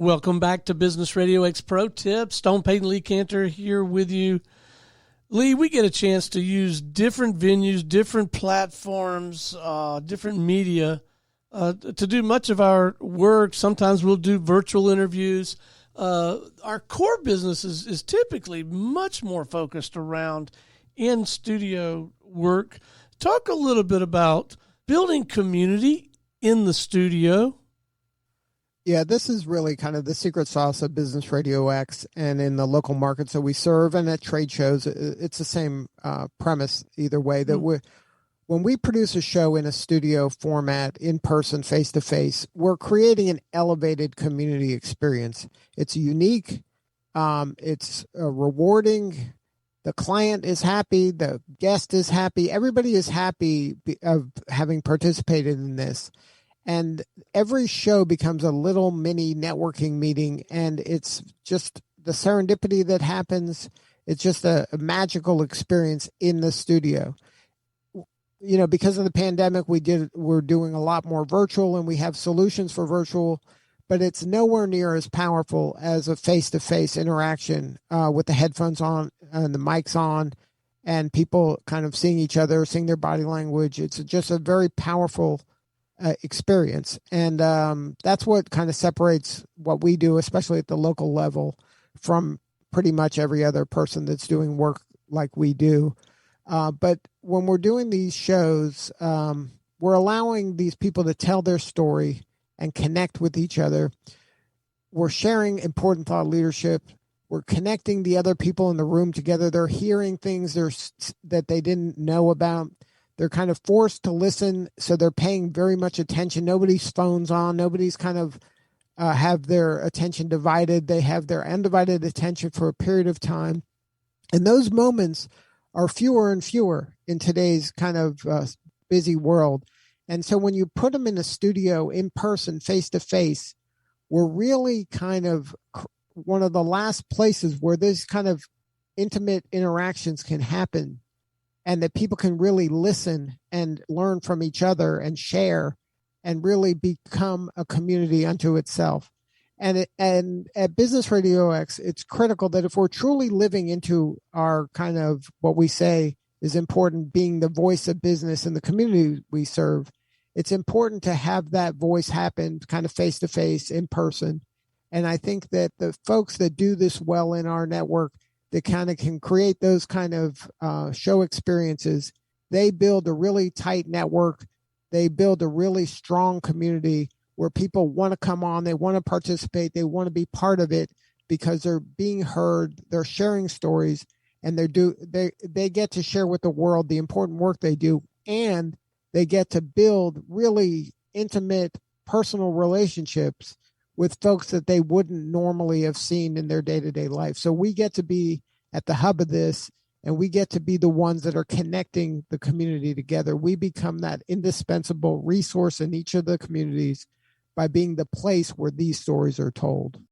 Welcome back to Business RadioX Pro Tip. Stone Payton, Lee Kantor here with you. Lee, we get a chance to use different venues, different platforms, different media to do much of our work. Sometimes we'll do virtual interviews. Our core business is typically much more focused around in-studio work. Talk a little bit about building community in the studio. Yeah, this is really kind of the secret sauce of Business RadioX and in the local markets that we serve and at trade shows. It's the same premise either way, that when we produce a show in a studio format, in person, face-to-face, we're creating an elevated community experience. It's unique. It's rewarding. The client is happy. The guest is happy. Everybody is happy of having participated in this. And every show becomes a little mini networking meeting, and it's just the serendipity that happens. It's just a magical experience in the studio. You know, because of the pandemic, we're doing a lot more virtual, and we have solutions for virtual, but it's nowhere near as powerful as a face-to-face interaction with the headphones on and the mics on, and people kind of seeing each other, seeing their body language. It's just a very powerful experience. And that's what kind of separates what we do, especially at the local level, from pretty much every other person that's doing work like we do. But when we're doing these shows, we're allowing these people to tell their story and connect with each other. We're sharing important thought leadership. We're connecting the other people in the room together. They're hearing things that they didn't know about. They're kind of forced to listen, so they're paying very much attention. Nobody's phones on. Nobody's kind of have their attention divided. They have their undivided attention for a period of time. And those moments are fewer and fewer in today's kind of busy world. And so when you put them in a studio, in person, face-to-face, we're really kind of one of the last places where this kind of intimate interactions can happen, and that people can really listen and learn from each other and share and really become a community unto itself. And at Business RadioX, it's critical that if we're truly living into our kind of what we say is important, being the voice of business in the community we serve, it's important to have that voice happen kind of face-to-face, in person. And I think that the folks that do this well in our network, that kind of can create those kind of show experiences, they build a really tight network. They build a really strong community where people want to come on, they want to participate, they want to be part of it because they're being heard, they're sharing stories, and they get to share with the world the important work they do, and they get to build really intimate personal relationships with folks that they wouldn't normally have seen in their day-to-day life. So we get to be at the hub of this, and we get to be the ones that are connecting the community together. We become that indispensable resource in each of the communities by being the place where these stories are told.